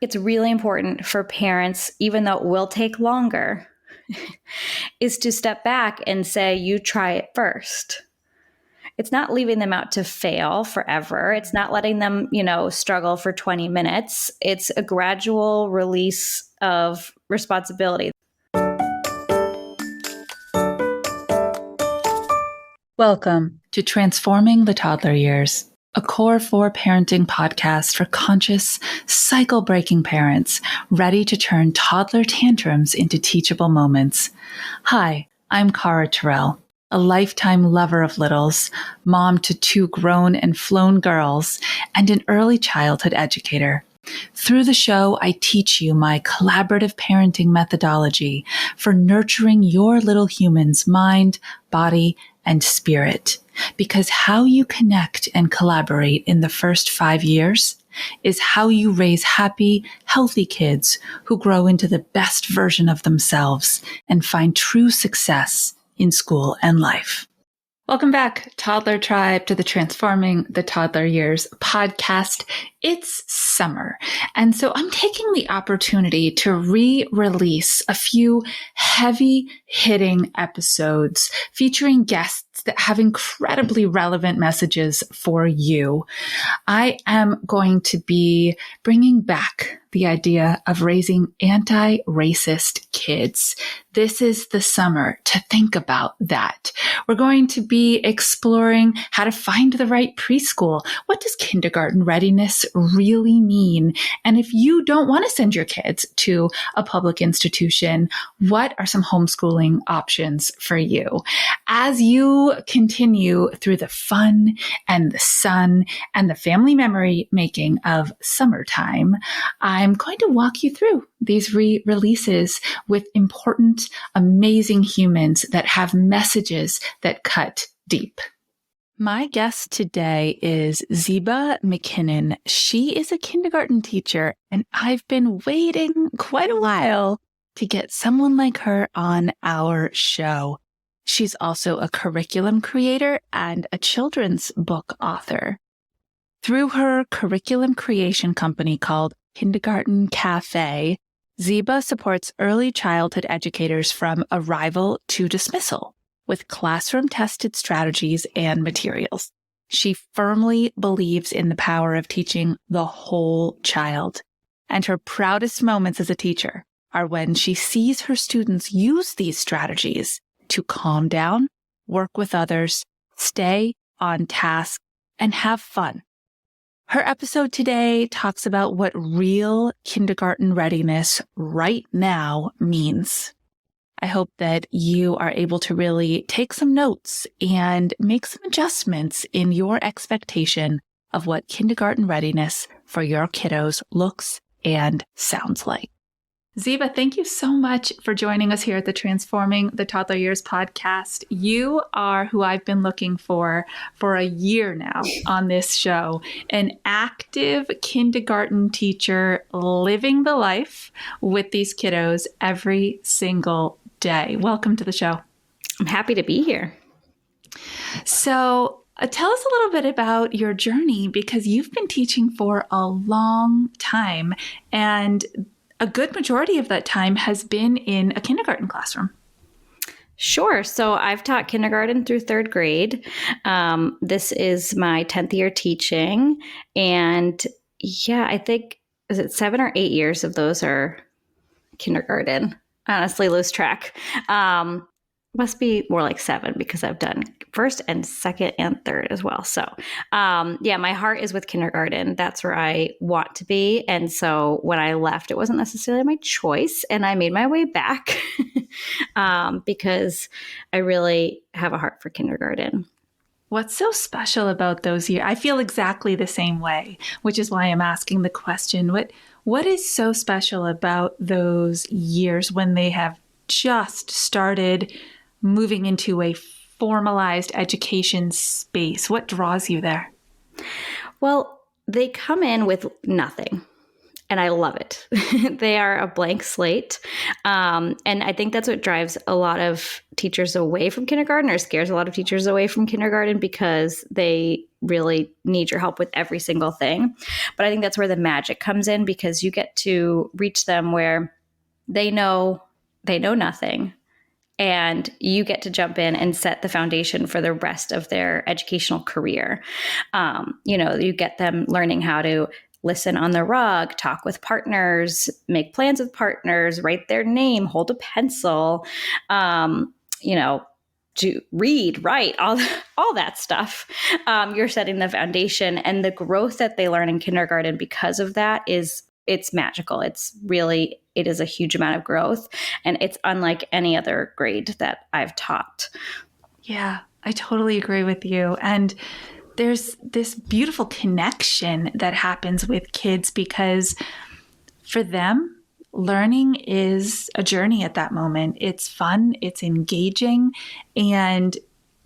it's really important for parents, even though it will take longer, is to step back and say, you try it first. It's not leaving them out to fail forever. It's not letting them, struggle for 20 minutes. It's a gradual release of responsibility. Welcome to Transforming the Toddler Years, a Core 4 parenting podcast for conscious, cycle-breaking parents ready to turn toddler tantrums into teachable moments. Hi, I'm Cara Tyrrell, a lifetime lover of littles, mom to 2 grown and flown girls, and an early childhood educator. Through the show, I teach you my collaborative parenting methodology for nurturing your little human's mind, body, and spirit. Because how you connect and collaborate in the first 5 years is how you raise happy, healthy kids who grow into the best version of themselves and find true success in school and life. Welcome back, Toddler Tribe, to the Transforming the Toddler Years podcast. It's summer, and so I'm taking the opportunity to re-release a few heavy-hitting episodes featuring guests that have incredibly relevant messages for you. I am going to be bringing back the idea of raising anti-racist kids. This is the summer to think about that. We're going to be exploring how to find the right preschool. What does kindergarten readiness really mean? And if you don't want to send your kids to a public institution, what are some homeschooling options for you? As you continue through the fun and the sun and the family memory making of summertime, I'm going to walk you through these re-releases with important, amazing humans that have messages that cut deep. My guest today is Zeba McGibbon. She is a kindergarten teacher, and I've been waiting quite a while to get someone like her on our show. She's also a curriculum creator and a children's book author. Through her curriculum creation company called Kindergarten Cafe, Zeba supports early childhood educators from arrival to dismissal with classroom-tested strategies and materials. She firmly believes in the power of teaching the whole child, and her proudest moments as a teacher are when she sees her students use these strategies to calm down, work with others, stay on task, and have fun. Her episode today talks about what real kindergarten readiness right now means. I hope that you are able to really take some notes and make some adjustments in your expectation of what kindergarten readiness for your kiddos looks and sounds like. Zeba, thank you so much for joining us here at the Transforming the Toddler Years podcast. You are who I've been looking for a year now on this show, an active kindergarten teacher living the life with these kiddos every single day. Welcome to the show. I'm happy to be here. So tell us a little bit about your journey, because you've been teaching for a long time, and a good majority of that time has been in a kindergarten classroom. Sure. So I've taught kindergarten through 3rd grade. This is my 10th year teaching. And yeah, I think, is it 7 or 8 years of those are kindergarten? I honestly lose track. Must be more like 7, because I've done 1st and 2nd and 3rd as well. So yeah, my heart is with kindergarten. That's where I want to be. And so when I left, it wasn't necessarily my choice, and I made my way back because I really have a heart for kindergarten. What's so special about those years? I feel exactly the same way, which is why I'm asking the question. What is so special about those years when they have just started moving into a formalized education space? What draws you there? Well, they come in with nothing. and I love it. They are a blank slate. And I think that's what drives a lot of teachers away from kindergarten, or scares a lot of teachers away from kindergarten, because they really need your help with every single thing. But I think that's where the magic comes in, because you get to reach them where they know nothing. And you get to jump in and set the foundation for the rest of their educational career. You get them learning how to listen on the rug, talk with partners, make plans with partners, write their name, hold a pencil, to read, write, all that stuff. You're setting the foundation, and the growth that they learn in kindergarten because of that it's magical. It is a huge amount of growth, and it's unlike any other grade that I've taught. Yeah, I totally agree with you. And there's this beautiful connection that happens with kids, because for them, learning is a journey at that moment. It's fun, it's engaging. And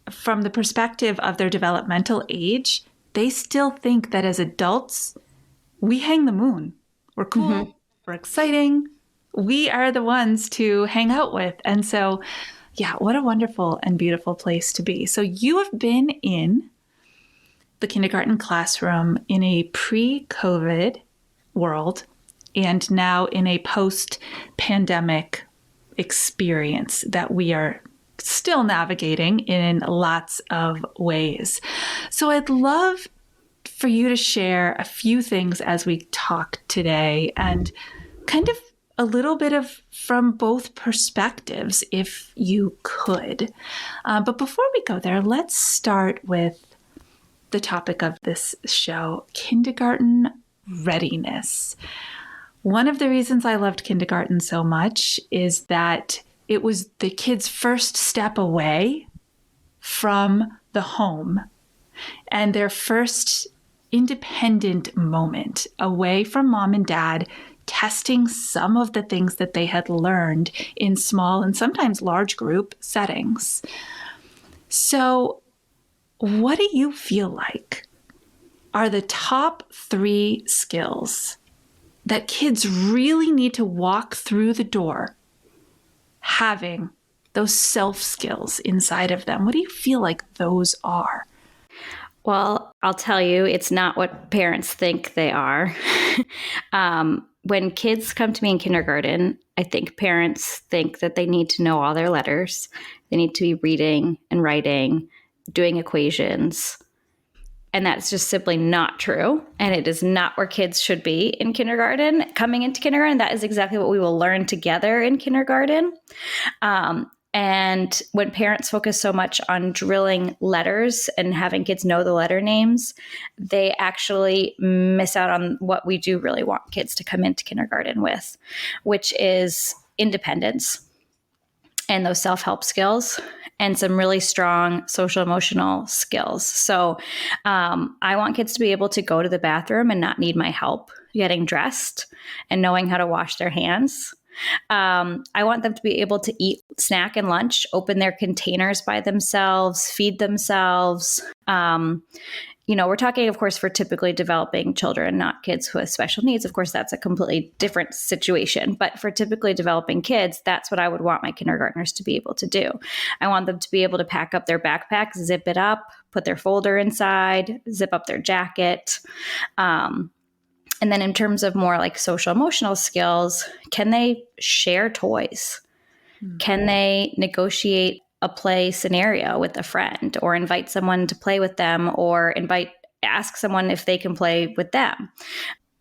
from the perspective of their developmental age, they still think that as adults, we hang the moon. We're cool, mm-hmm. We're exciting. We are the ones to hang out with. And so, yeah, what a wonderful and beautiful place to be. So you have been in the kindergarten classroom in a pre-COVID world, and now in a post-pandemic experience that we are still navigating in lots of ways. So I'd love for you to share a few things as we talk today, and kind of a little bit of from both perspectives, if you could. But before we go there, let's start with the topic of this show, kindergarten readiness. One of the reasons I loved kindergarten so much is that it was the kids' first step away from the home and their first independent moment away from mom and dad, testing some of the things that they had learned in small and sometimes large group settings. So what do you feel like are the top 3 skills that kids really need to walk through the door having those self skills inside of them? What do you feel like those are? Well, I'll tell you, it's not what parents think they are. When kids come to me in kindergarten, I think parents think that they need to know all their letters. They need to be reading and writing, doing equations. And that's just simply not true. And it is not where kids should be in kindergarten. Coming into kindergarten, that is exactly what we will learn together in kindergarten. And when parents focus so much on drilling letters and having kids know the letter names, they actually miss out on what we do really want kids to come into kindergarten with, which is independence and those self-help skills and some really strong social emotional skills. So I want kids to be able to go to the bathroom and not need my help getting dressed and knowing how to wash their hands. I want them to be able to eat snack and lunch, open their containers by themselves, feed themselves. We're talking, of course, for typically developing children, not kids with special needs. Of course, that's a completely different situation. But for typically developing kids, that's what I would want my kindergartners to be able to do. I want them to be able to pack up their backpack, zip it up, put their folder inside, zip up their jacket. And then in terms of more like social emotional skills, can they share toys? Mm-hmm. Can they negotiate a play scenario with a friend, or invite someone to play with them, or ask someone if they can play with them?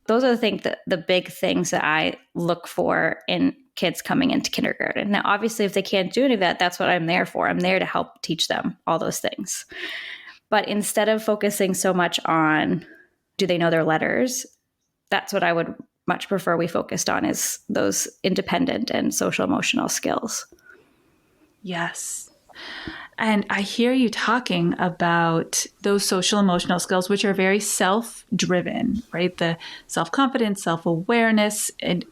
Those are the big things that I look for in kids coming into kindergarten. Now, obviously, if they can't do any of that, that's what I'm there for. I'm there to help teach them all those things. But instead of focusing so much on, do they know their letters? That's what I would much prefer we focused on, is those independent and social emotional skills. Yes. And I hear you talking about those social emotional skills, which are very self-driven, right? The self-confidence, self-awareness. And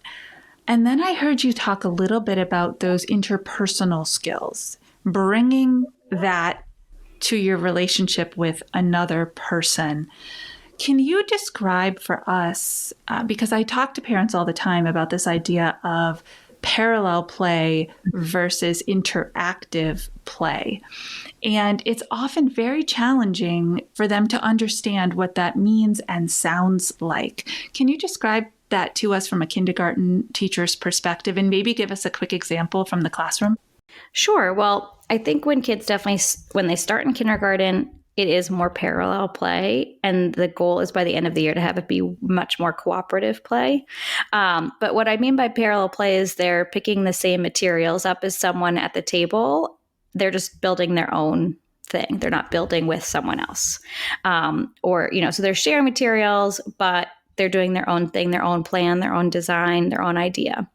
then I heard you talk a little bit about those interpersonal skills, bringing that to your relationship with another person. Can you describe for us, because I talk to parents all the time about this idea of parallel play versus interactive play. And it's often very challenging for them to understand what that means and sounds like. Can you describe that to us from a kindergarten teacher's perspective and maybe give us a quick example from the classroom? Sure. Well, I think when kids definitely, when they start in kindergarten, it is more parallel play. And the goal is by the end of the year to have it be much more cooperative play. But what I mean by parallel play is they're picking the same materials up as someone at the table. They're just building their own thing. They're not building with someone else. So they're sharing materials, but they're doing their own thing, their own plan, their own design, their own idea.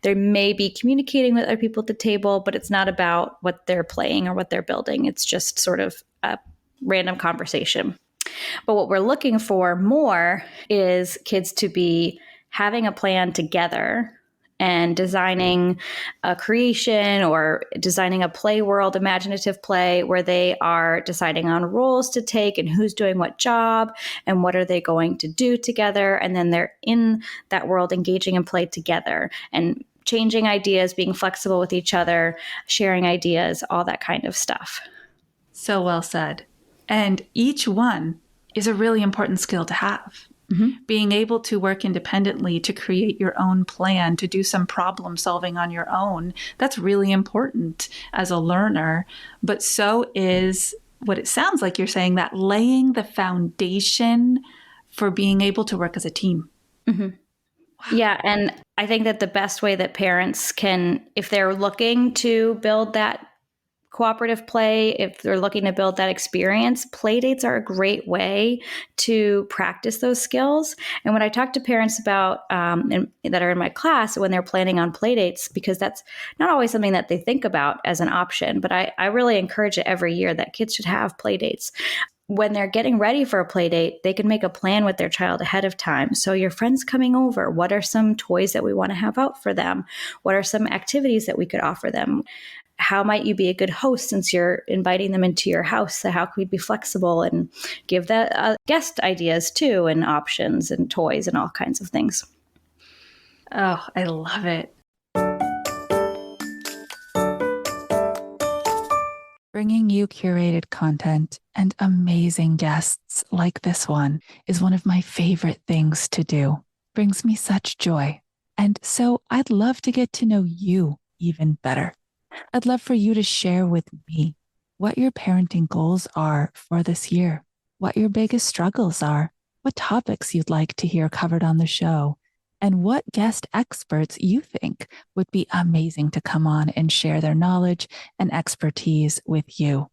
They may be communicating with other people at the table, but it's not about what they're playing or what they're building. It's just sort of a random conversation. But what we're looking for more is kids to be having a plan together and designing a creation or designing a play world, imaginative play, where they are deciding on roles to take and who's doing what job and what are they going to do together. And then they're in that world engaging in play together and changing ideas, being flexible with each other, sharing ideas, all that kind of stuff. So well said. And each one is a really important skill to have. Mm-hmm. Being able to work independently, to create your own plan, to do some problem solving on your own, that's really important as a learner. But so is what it sounds like you're saying, that laying the foundation for being able to work as a team. Mm-hmm. Wow. Yeah. And I think that the best way that parents can, if they're looking to build that cooperative play, if they're looking to build that experience, play dates are a great way to practice those skills. And when I talk to parents about that are in my class when they're planning on play dates, because that's not always something that they think about as an option, but I really encourage it every year that kids should have play dates. When they're getting ready for a play date, they can make a plan with their child ahead of time. So your friend's coming over. What are some toys that we want to have out for them? What are some activities that we could offer them? How might you be a good host since you're inviting them into your house? So how can we be flexible and give the guest ideas too, and options and toys and all kinds of things? Oh, I love it. Bringing you curated content and amazing guests like this one is one of my favorite things to do. Brings me such joy. And so I'd love to get to know you even better. I'd love for you to share with me what your parenting goals are for this year, what your biggest struggles are, what topics you'd like to hear covered on the show, and what guest experts you think would be amazing to come on and share their knowledge and expertise with you.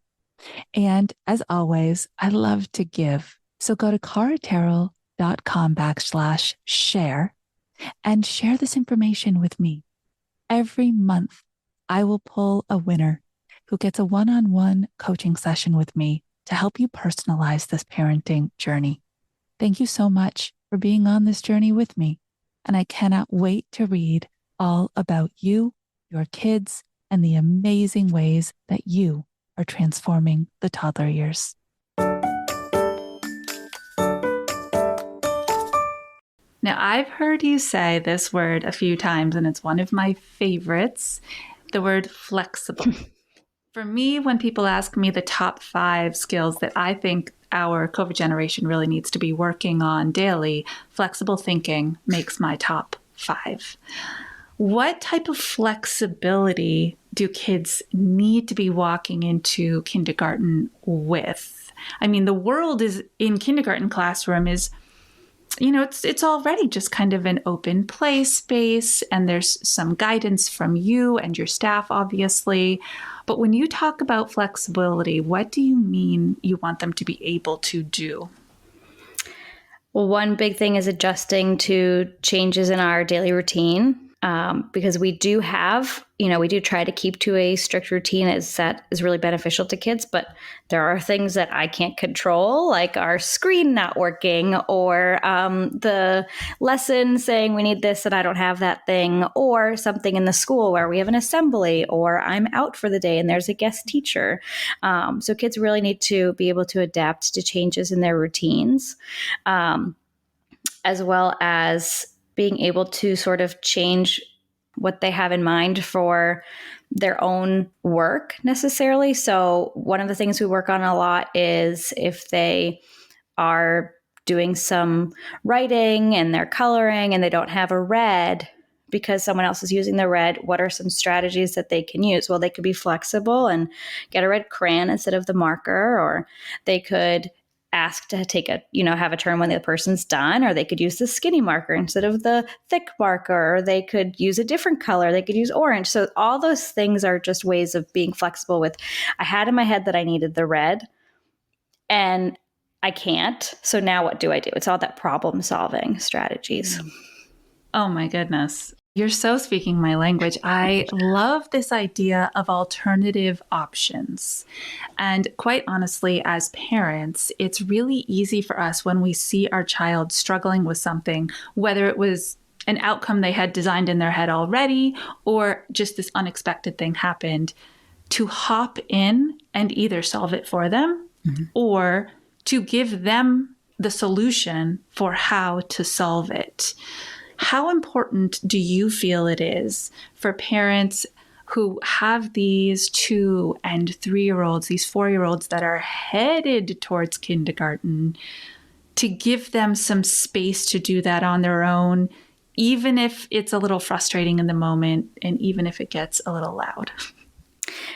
And as always, I love to give. So go to caratyrrell.com/share and share this information with me. Every month, I will pull a winner who gets a one-on-one coaching session with me to help you personalize this parenting journey. Thank you so much for being on this journey with me. And I cannot wait to read all about you, your kids, and the amazing ways that you are transforming the toddler years. Now, I've heard you say this word a few times, and it's one of my favorites. The word flexible. For me, when people ask me the top 5 skills that I think our COVID generation really needs to be working on daily, flexible thinking makes my top 5. What type of flexibility do kids need to be walking into kindergarten with? I mean, the world is in kindergarten classroom is, it's already just kind of an open play space, and there's some guidance from you and your staff, obviously. But when you talk about flexibility, what do you mean you want them to be able to do? Well, one big thing is adjusting to changes in our daily routine. because we do have, we do try to keep to a strict routine that is really beneficial to kids, but there are things that I can't control, like our screen not working, or the lesson saying we need this and I don't have that thing, or something in the school where we have an assembly, or I'm out for the day and there's a guest teacher. So kids really need to be able to adapt to changes in their routines, as well as being able to sort of change what they have in mind for their own work necessarily. So one of the things we work on a lot is if they are doing some writing and they're coloring and they don't have a red because someone else is using the red, what are some strategies that they can use? Well, they could be flexible and get a red crayon instead of the marker, or they could ask to take have a turn when the person's done, or they could use the skinny marker instead of the thick marker, or they could use a different color. They could use orange. So all those things are just ways of being flexible with, I had in my head that I needed the red and I can't. So now what do I do? It's all that problem solving strategies. Oh my goodness. You're so speaking my language. I love this idea of alternative options. And quite honestly, as parents, it's really easy for us when we see our child struggling with something, whether it was an outcome they had designed in their head already, or just this unexpected thing happened, to hop in and either solve it for them, or to give them the solution for how to solve it. How important do you feel it is for parents who have these 2 and 3-year-olds, these 4-year-olds that are headed towards kindergarten, to give them some space to do that on their own, even if it's a little frustrating in the moment and even if it gets a little loud?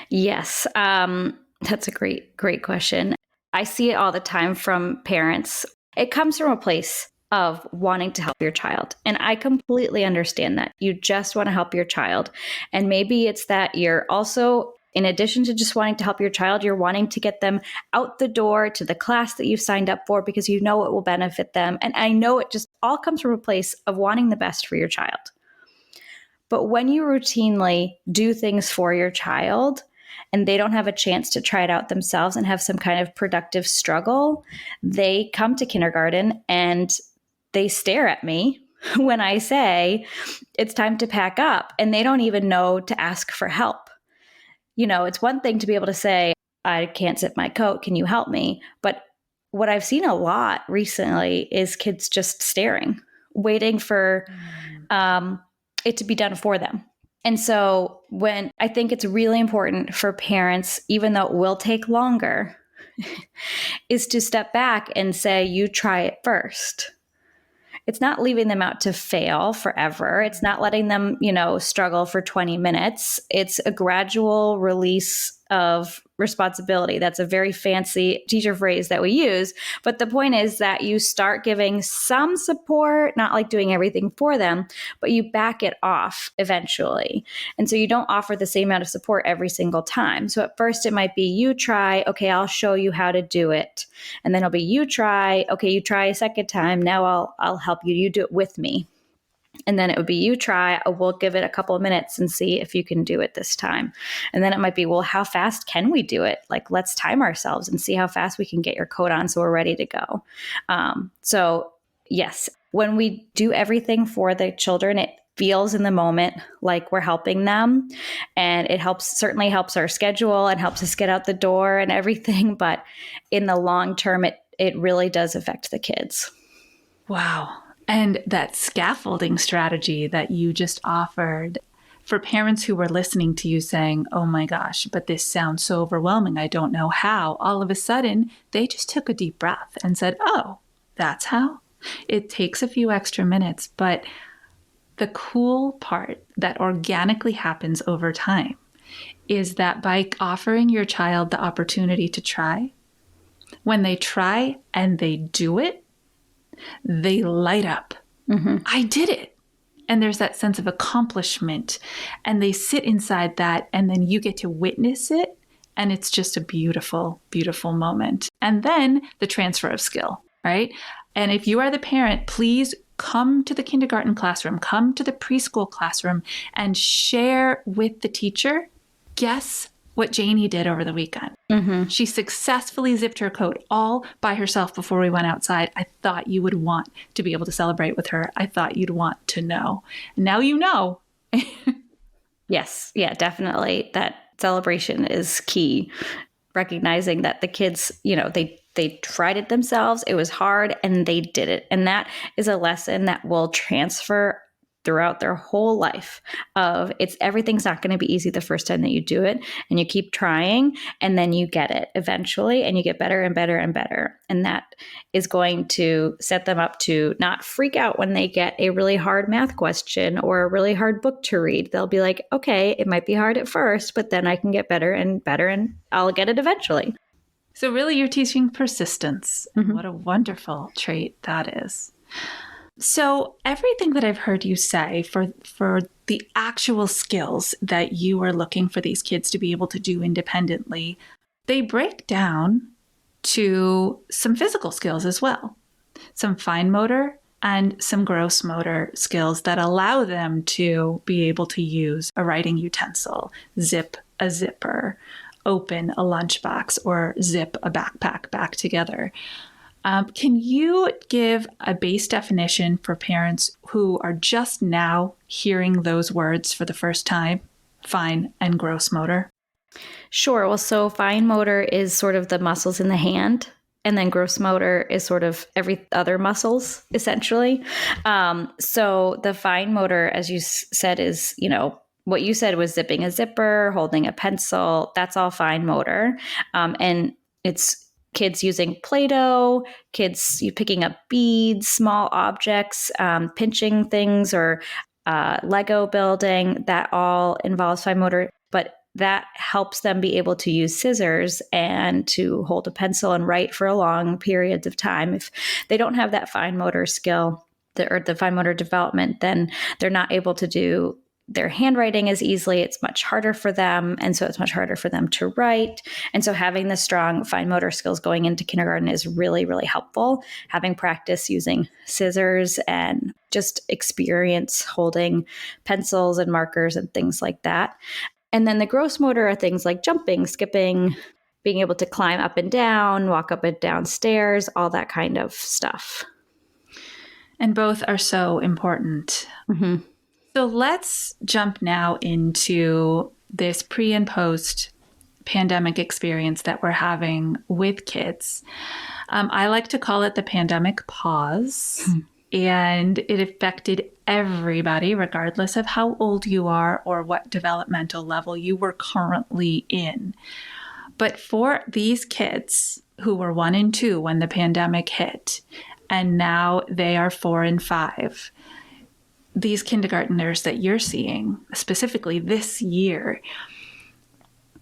Yes, that's a great question. I see it all the time from parents. It comes from a place of wanting to help your child. And I completely understand that. You just want to help your child. And maybe it's that you're also, in addition to just wanting to help your child, you're wanting to get them out the door to the class that you've signed up for because you know it will benefit them. And I know it just all comes from a place of wanting the best for your child. But when you routinely do things for your child and they don't have a chance to try it out themselves and have some kind of productive struggle, they come to kindergarten and they stare at me when I say it's time to pack up, and they don't even know to ask for help. It's one thing to be able to say, I can't zip my coat, can you help me? But what I've seen a lot recently is kids just staring, waiting for it to be done for them. And so when I think it's really important for parents, even though it will take longer, is to step back and say, you try it first. It's not leaving them out to fail forever. It's not letting them, struggle for 20 minutes. It's a gradual release of responsibility. That's a very fancy teacher phrase that we use. But the point is that you start giving some support, not like doing everything for them, but you back it off eventually. And so you don't offer the same amount of support every single time. So at first it might be, you try, okay, I'll show you how to do it. And then it'll be, you try, okay, you try a second time. Now I'll help you. You do it with me. And then it would be, you try, we'll give it a couple of minutes and see if you can do it this time. And then it might be, well, how fast can we do it? Like, let's time ourselves and see how fast we can get your coat on so we're ready to go. So yes, when we do everything for the children, it feels in the moment like we're helping them. And it certainly helps our schedule and helps us get out the door and everything. But in the long term, it really does affect the kids. Wow. And that scaffolding strategy that you just offered for parents who were listening to you saying, oh my gosh, but this sounds so overwhelming, I don't know how. All of a sudden, they just took a deep breath and said, oh, that's how? It takes a few extra minutes. But the cool part that organically happens over time is that by offering your child the opportunity to try, when they try and they do it, they light up. Mm-hmm. I did it. And there's that sense of accomplishment. And they sit inside that, and then you get to witness it. And it's just a beautiful, beautiful moment. And then the transfer of skill, right? And if you are the parent, please come to the kindergarten classroom, come to the preschool classroom, and share with the teacher. Guess what Janie did over the weekend? Mm-hmm. She successfully zipped her coat all by herself before we went outside. I thought you would want to be able to celebrate with her. I thought you'd want to know. Now you know. Yes. Yeah, definitely. That celebration is key. Recognizing that the kids, they tried it themselves. It was hard and they did it. And that is a lesson that will transfer throughout their whole life of everything's not going to be easy the first time that you do it, and you keep trying, and then you get it eventually, and you get better and better and better. And that is going to set them up to not freak out when they get a really hard math question or a really hard book to read. They'll be like, okay, it might be hard at first, but then I can get better and better, and I'll get it eventually. So really, you're teaching persistence. Mm-hmm. What a wonderful trait that is. So everything that I've heard you say for the actual skills that you are looking for these kids to be able to do independently, they break down to some physical skills as well, some fine motor and some gross motor skills that allow them to be able to use a writing utensil, zip a zipper, open a lunchbox, or zip a backpack back together. Can you give a base definition for parents who are just now hearing those words for the first time, fine and gross motor? Sure. Well, so fine motor is sort of the muscles in the hand, and then gross motor is sort of every other muscles, essentially. So the fine motor, as you said, is, what you said was zipping a zipper, holding a pencil. That's all fine motor. And it's kids using Play-Doh, kids picking up beads, small objects, pinching things, or Lego building. That all involves fine motor, but that helps them be able to use scissors and to hold a pencil and write for a long periods of time. If they don't have that fine motor skill or the fine motor development, then they're not able to do their handwriting as easily. It's much harder for them. And so it's much harder for them to write. And so having the strong fine motor skills going into kindergarten is really, really helpful. Having practice using scissors and just experience holding pencils and markers and things like that. And then the gross motor are things like jumping, skipping, being able to climb up and down, walk up and down stairs, all that kind of stuff. And both are so important. Mm-hmm. So let's jump now into this pre and post pandemic experience that we're having with kids. I like to call it the pandemic pause. And it affected everybody, regardless of how old you are or what developmental level you were currently in. But for these kids who were 1 and 2 when the pandemic hit, and now they are 4 and 5, these kindergartners that you're seeing, specifically this year,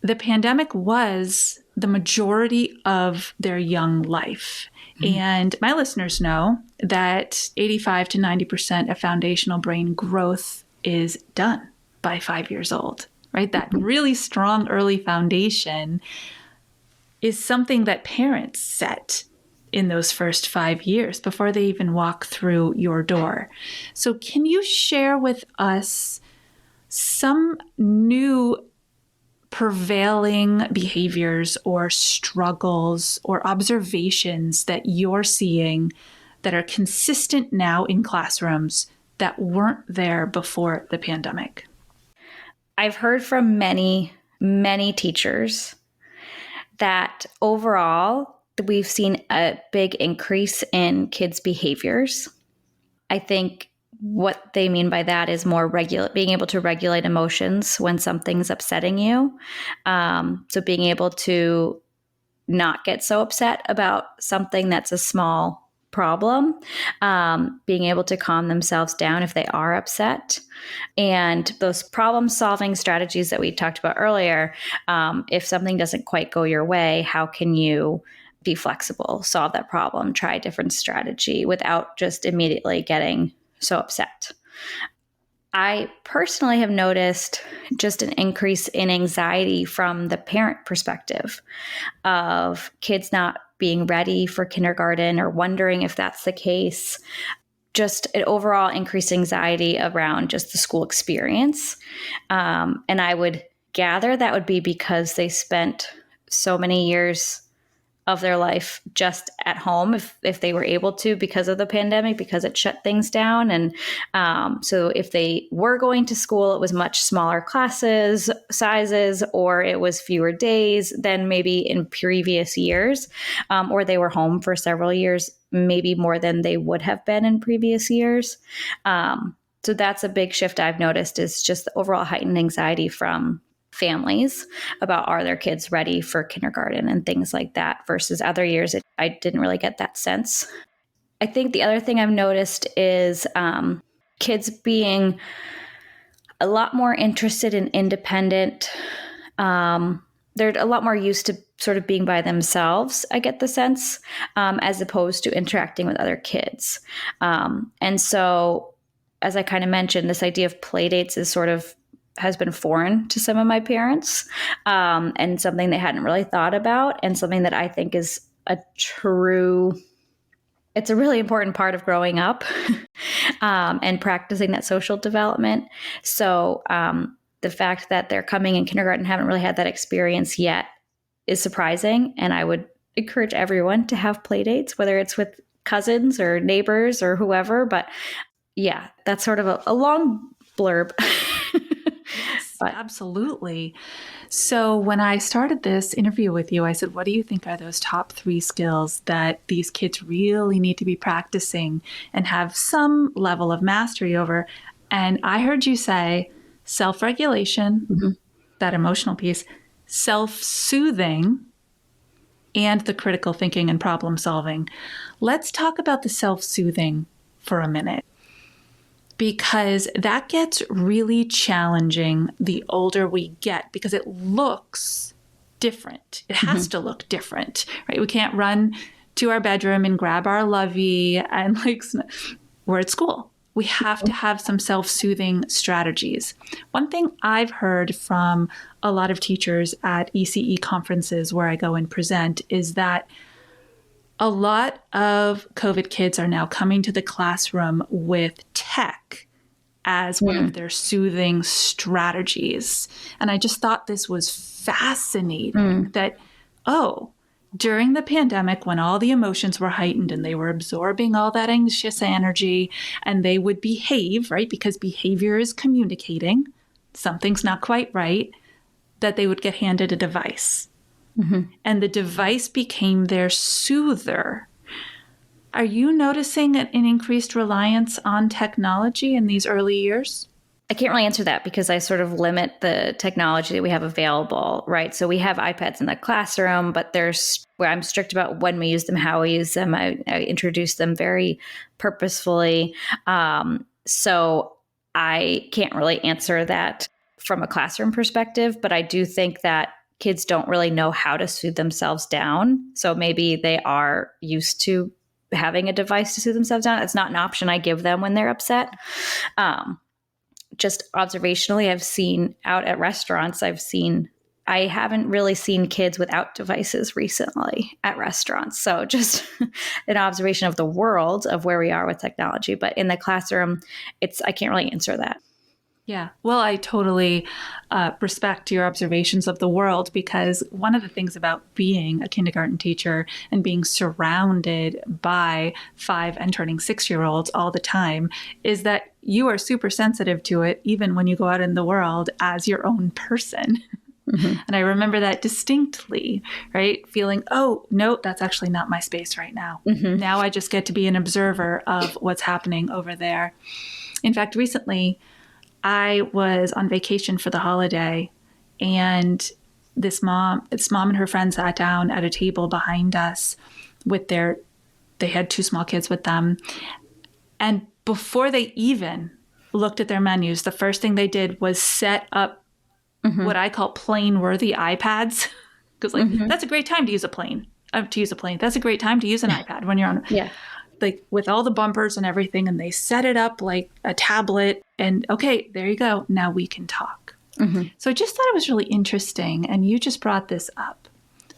the pandemic was the majority of their young life. Mm-hmm. And my listeners know that 85 to 90% of foundational brain growth is done by 5 years old, right? That really strong early foundation is something that parents set in those first 5 years before they even walk through your door. So can you share with us some new prevailing behaviors or struggles or observations that you're seeing that are consistent now in classrooms that weren't there before the pandemic? I've heard from many, many teachers that overall, we've seen a big increase in kids' behaviors. I think what they mean by that is more being able to regulate emotions when something's upsetting you. So being able to not get so upset about something that's a small problem, being able to calm themselves down if they are upset. And those problem-solving strategies that we talked about earlier, if something doesn't quite go your way, how can you be flexible, solve that problem, try a different strategy without just immediately getting so upset. I personally have noticed just an increase in anxiety from the parent perspective of kids not being ready for kindergarten or wondering if that's the case. just an overall increased anxiety around just the school experience. And I would gather that would be because they spent so many years of their life just at home, if they were able to, because of the pandemic, because it shut things down. And so if they were going to school, it was much smaller classes sizes, or it was fewer days than maybe in previous years, or they were home for several years, maybe more than they would have been in previous years. So that's a big shift I've noticed, is just the overall heightened anxiety from families about, are their kids ready for kindergarten and things like that, versus other years I didn't really get that sense. I think the other thing I've noticed is kids being a lot more interested in independent. They're a lot more used to sort of being by themselves, I get the sense, as opposed to interacting with other kids. And so, as I kind of mentioned, this idea of play dates has been foreign to some of my parents, and something they hadn't really thought about, and something that I think is it's a really important part of growing up and practicing that social development. So the fact that they're coming in kindergarten and haven't really had that experience yet is surprising. And I would encourage everyone to have play dates, whether it's with cousins or neighbors or whoever. But yeah, that's sort of a long blurb. Yes, absolutely. So when I started this interview with you, I said, what do you think are those top 3 skills that these kids really need to be practicing and have some level of mastery over? And I heard you say self-regulation, that emotional piece, self-soothing, and the critical thinking and problem solving. Let's talk about the self-soothing for a minute, because that gets really challenging the older we get, because it looks different. It has to look different, right? We can't run to our bedroom and grab our lovey and we're at school. We have to have some self-soothing strategies. One thing I've heard from a lot of teachers at ECE conferences where I go and present is that a lot of COVID kids are now coming to the classroom with tech as one of their soothing strategies. And I just thought this was fascinating that, during the pandemic, when all the emotions were heightened and they were absorbing all that anxious energy, and they would behave, right? Because behavior is communicating, something's not quite right, that they would get handed a device. And the device became their soother. Are you noticing an increased reliance on technology in these early years? I can't really answer that because I sort of limit the technology that we have available, right? So we have iPads in the classroom, but where I'm strict about when we use them, how we use them. I introduce them very purposefully. So I can't really answer that from a classroom perspective, but I do think that kids don't really know how to soothe themselves down. So maybe they are used to having a device to soothe themselves down. It's not an option I give them when they're upset. Just observationally, I've seen out at restaurants, I haven't really seen kids without devices recently at restaurants. So just an observation of the world of where we are with technology. But in the classroom, I can't really answer that. Yeah. Well, I totally respect your observations of the world, because one of the things about being a kindergarten teacher and being surrounded by 5 and turning 6-year-olds all the time is that you are super sensitive to it, even when you go out in the world as your own person. And I remember that distinctly, right? Feeling, oh, no, that's actually not my space right now. Now I just get to be an observer of what's happening over there. In fact, recently, I was on vacation for the holiday, and this mom and her friend sat down at a table behind us they had 2 small kids with them. And before they even looked at their menus, the first thing they did was set up what I call plane-worthy iPads. Because that's a great time to use a plane. That's a great time to use an iPad when you're on. Yeah. Like with all the bumpers and everything, and they set it up like a tablet, and okay, there you go. Now we can talk. So I just thought it was really interesting. And you just brought this up.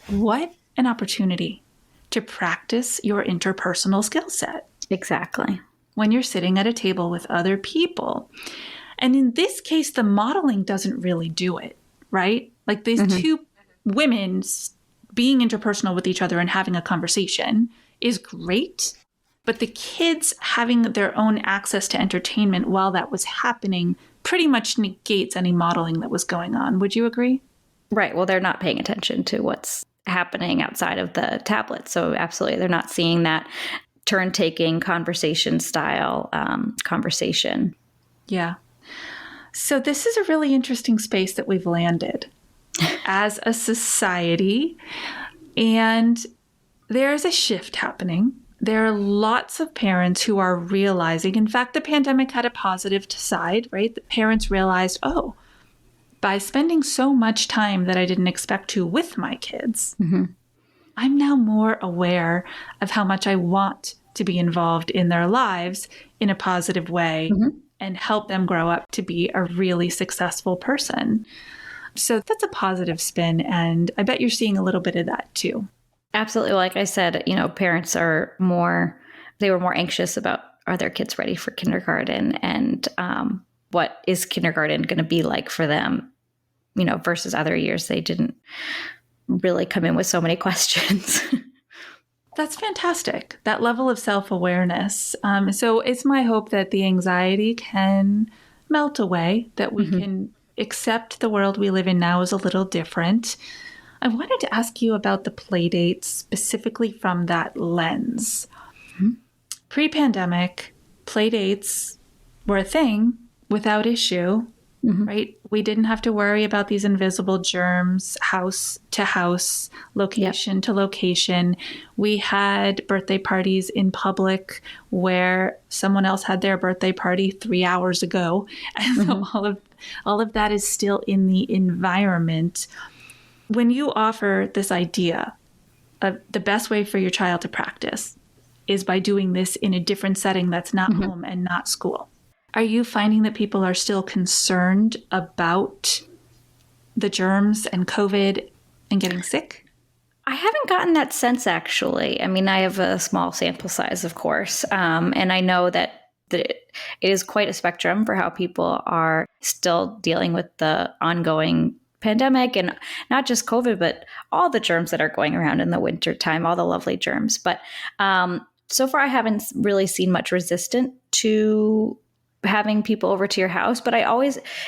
What an opportunity to practice your interpersonal skill set. Exactly. when you're sitting at a table with other people. And in this case, the modeling doesn't really do it, right? Like these two women being interpersonal with each other and having a conversation is great. But the kids having their own access to entertainment while that was happening pretty much negates any modeling that was going on. Would you agree? Right. Well, they're not paying attention to what's happening outside of the tablet. So absolutely, they're not seeing that turn-taking conversation style conversation. Yeah. So this is a really interesting space that we've landed as a society. And there's a shift happening. There are lots of parents who are realizing, in fact, the pandemic had a positive side, right? The parents realized, oh, by spending so much time that I didn't expect to with my kids, I'm now more aware of how much I want to be involved in their lives in a positive way and help them grow up to be a really successful person. So that's a positive spin. And I bet you're seeing a little bit of that too. Absolutely. Like I said, parents are they were more anxious about, are their kids ready for kindergarten, and what is kindergarten going to be like for them, versus other years. They didn't really come in with so many questions. That's fantastic. That level of self-awareness. So it's my hope that the anxiety can melt away, that we can accept the world we live in now is a little different. I wanted to ask you about the play dates specifically from that lens. Pre-pandemic, play dates were a thing without issue, right? We didn't have to worry about these invisible germs, house to house, location to location. We had birthday parties in public where someone else had their birthday party 3 hours ago. And so all of that is still in the environment. When you offer this idea of the best way for your child to practice is by doing this in a different setting that's not home and not school, are you finding that people are still concerned about the germs and COVID and getting sick? I haven't gotten that sense, actually. I mean, I have a small sample size, of course, and I know that it is quite a spectrum for how people are still dealing with the ongoing pandemic, and not just COVID, but all the germs that are going around in the wintertime, all the lovely germs. But so far, I haven't really seen much resistance to having people over to your house. But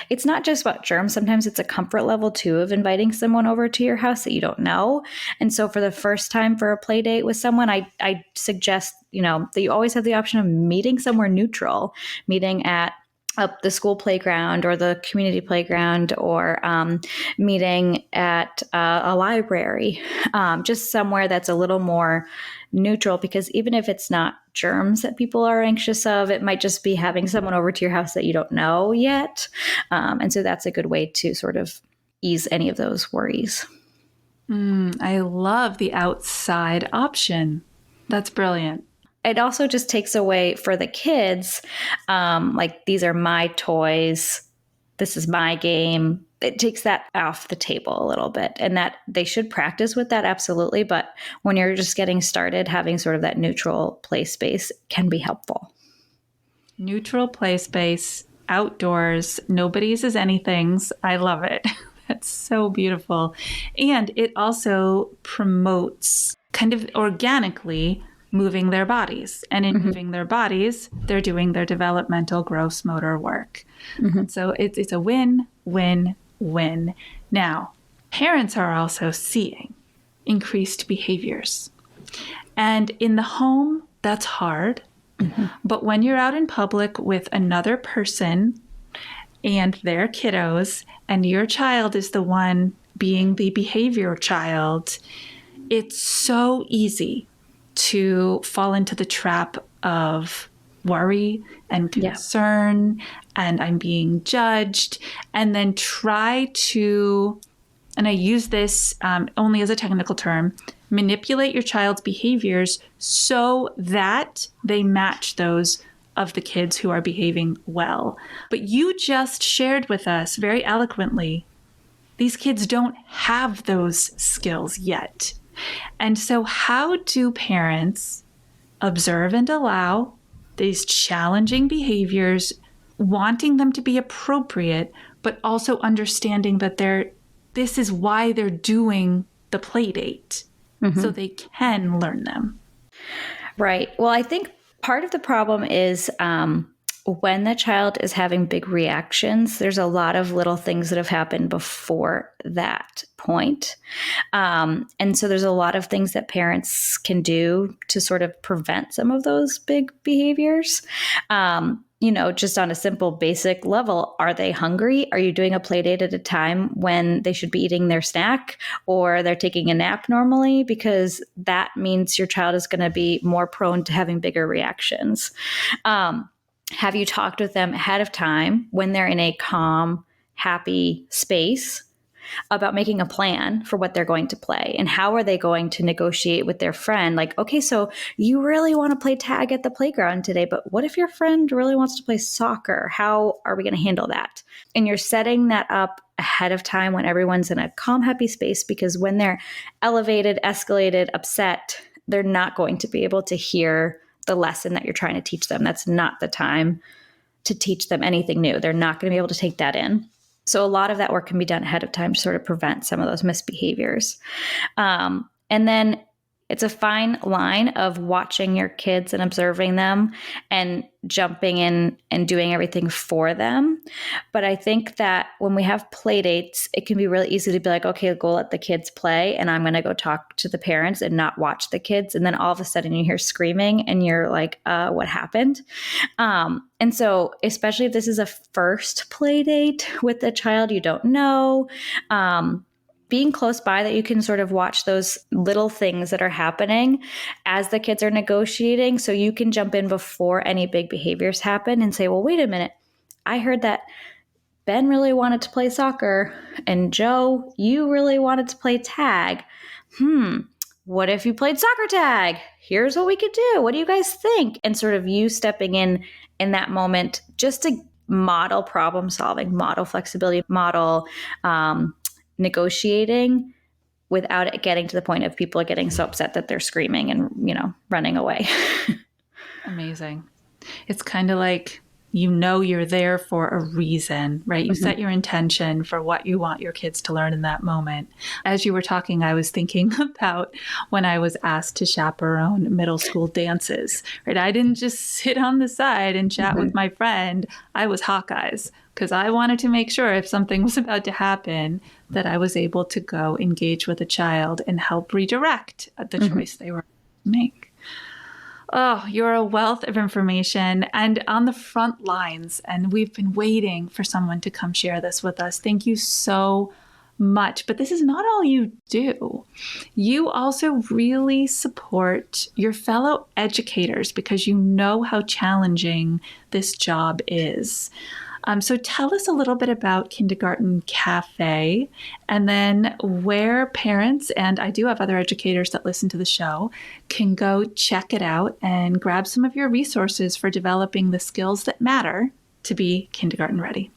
it's not just about germs. Sometimes it's a comfort level too of inviting someone over to your house that you don't know. And so for the first time for a play date with someone, I suggest, that you always have the option of meeting somewhere neutral, meeting at the school playground or the community playground, or meeting at a library, just somewhere that's a little more neutral, because even if it's not germs that people are anxious of, it might just be having someone over to your house that you don't know yet. And so that's a good way to sort of ease any of those worries. I love the outside option. That's brilliant. It also just takes away for the kids, like, these are my toys, this is my game. It takes that off the table a little bit, and that they should practice with that, absolutely. But when you're just getting started, having sort of that neutral play space can be helpful. Neutral play space, outdoors, nobody's is anything's. I love it. That's so beautiful. And it also promotes kind of organically moving their bodies. And in moving their bodies, they're doing their developmental gross motor work. So it's a win, win, win. Now, parents are also seeing increased behaviors. And in the home, that's hard. But when you're out in public with another person and their kiddos, and your child is the one being the behavior child, it's so easy to fall into the trap of worry and concern, and I'm being judged, and then try to, and I use this only as a technical term, manipulate your child's behaviors so that they match those of the kids who are behaving well. But you just shared with us very eloquently, these kids don't have those skills yet. And so how do parents observe and allow these challenging behaviors, wanting them to be appropriate, but also understanding that this is why they're doing the play date, so they can learn them. Right. Well, I think part of the problem is when the child is having big reactions, there's a lot of little things that have happened before that point. And so there's a lot of things that parents can do to sort of prevent some of those big behaviors. Just on a simple basic level, are they hungry? Are you doing a play date at a time when they should be eating their snack or they're taking a nap normally? Because that means your child is going to be more prone to having bigger reactions. Have you talked with them ahead of time when they're in a calm, happy space about making a plan for what they're going to play and how are they going to negotiate with their friend? Like, okay, so you really want to play tag at the playground today, but what if your friend really wants to play soccer? How are we going to handle that? And you're setting that up ahead of time when everyone's in a calm, happy space, because when they're elevated, escalated, upset, they're not going to be able to hear the lesson that you're trying to teach them. That's not the time to teach them anything new. They're not going to be able to take that in. So a lot of that work can be done ahead of time to sort of prevent some of those misbehaviors. And then it's a fine line of watching your kids and observing them and jumping in and doing everything for them. But I think that when we have play dates, it can be really easy to be like, okay, go let the kids play and I'm going to go talk to the parents and not watch the kids. And then all of a sudden you hear screaming and you're like, what happened? And so especially if this is a first play date with a child you don't know, being close by that you can sort of watch those little things that are happening as the kids are negotiating. So you can jump in before any big behaviors happen and say, well, wait a minute. I heard that Ben really wanted to play soccer and Joe, you really wanted to play tag. What if you played soccer tag? Here's what we could do. What do you guys think? And sort of you stepping in that moment just to model problem solving, model flexibility, model negotiating without it getting to the point of people getting so upset that they're screaming and, running away. Amazing. It's kind of like, you're there for a reason, right? You set your intention for what you want your kids to learn in that moment. As you were talking, I was thinking about when I was asked to chaperone middle school dances, right? I didn't just sit on the side and chat with my friend. I was Hawkeyes because I wanted to make sure if something was about to happen that I was able to go engage with a child and help redirect the choice they were to make. Oh, you're a wealth of information and on the front lines. And we've been waiting for someone to come share this with us. Thank you so much. But this is not all you do. You also really support your fellow educators because you know how challenging this job is. So tell us a little bit about Kindergarten Cafe and then where parents, and I do have other educators that listen to the show, can go check it out and grab some of your resources for developing the skills that matter to be kindergarten ready.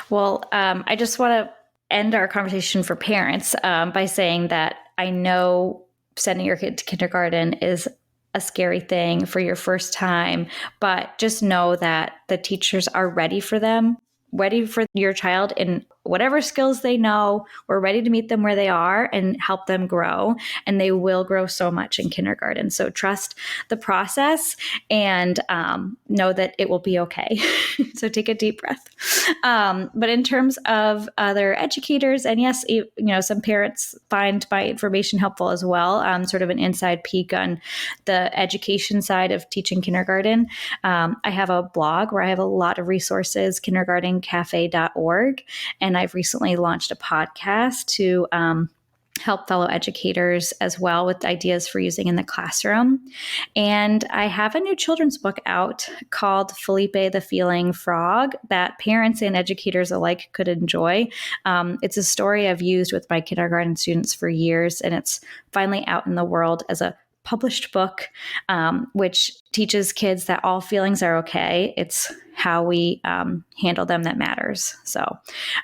Well, I just want to end our conversation for parents by saying that I know sending your kid to kindergarten is a scary thing for your first time, but just know that the teachers are ready for them, ready for your child in whatever skills they know. We're ready to meet them where they are and help them grow. And they will grow so much in kindergarten. So trust the process and know that it will be okay. So take a deep breath. But in terms of other educators, and yes, some parents find my information helpful as well, sort of an inside peek on the education side of teaching kindergarten. I have a blog where I have a lot of resources, kindergartencafe.org. And I've recently launched a podcast to help fellow educators as well with ideas for using in the classroom. And I have a new children's book out called Felipe the Feeling Frog that parents and educators alike could enjoy. It's a story I've used with my kindergarten students for years, and it's finally out in the world as a published book, which teaches kids that all feelings are okay. It's how we handle them that matters. So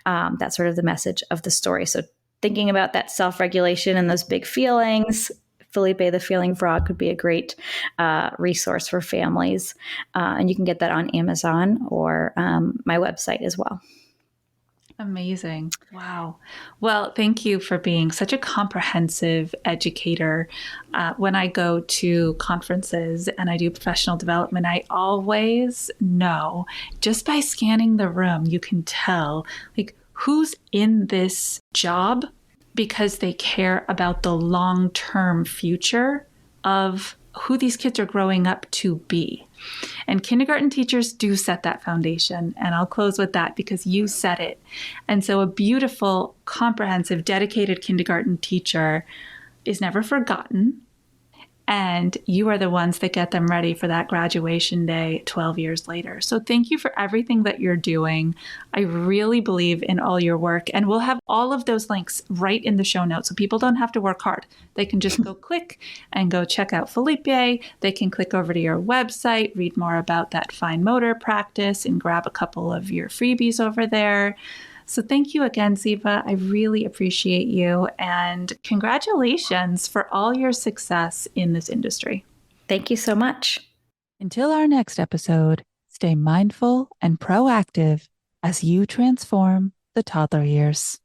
that's sort of the message of the story. So thinking about that self-regulation and those big feelings, Felipe the Feeling Frog could be a great resource for families. And you can get that on Amazon or my website as well. Amazing. Wow. Well, thank you for being such a comprehensive educator. When I go to conferences and I do professional development, I always know just by scanning the room, you can tell like who's in this job because they care about the long-term future of who these kids are growing up to be. And kindergarten teachers do set that foundation. And I'll close with that because you said it. And so a beautiful, comprehensive, dedicated kindergarten teacher is never forgotten. And you are the ones that get them ready for that graduation day 12 years later. So thank you for everything that you're doing. I really believe in all your work. And we'll have all of those links right in the show notes so people don't have to work hard. They can just go click and go check out Felipe. They can click over to your website, read more about that fine motor practice, and grab a couple of your freebies over there. So thank you again, Zeba. I really appreciate you. And congratulations for all your success in this industry. Thank you so much. Until our next episode, stay mindful and proactive as you transform the toddler years.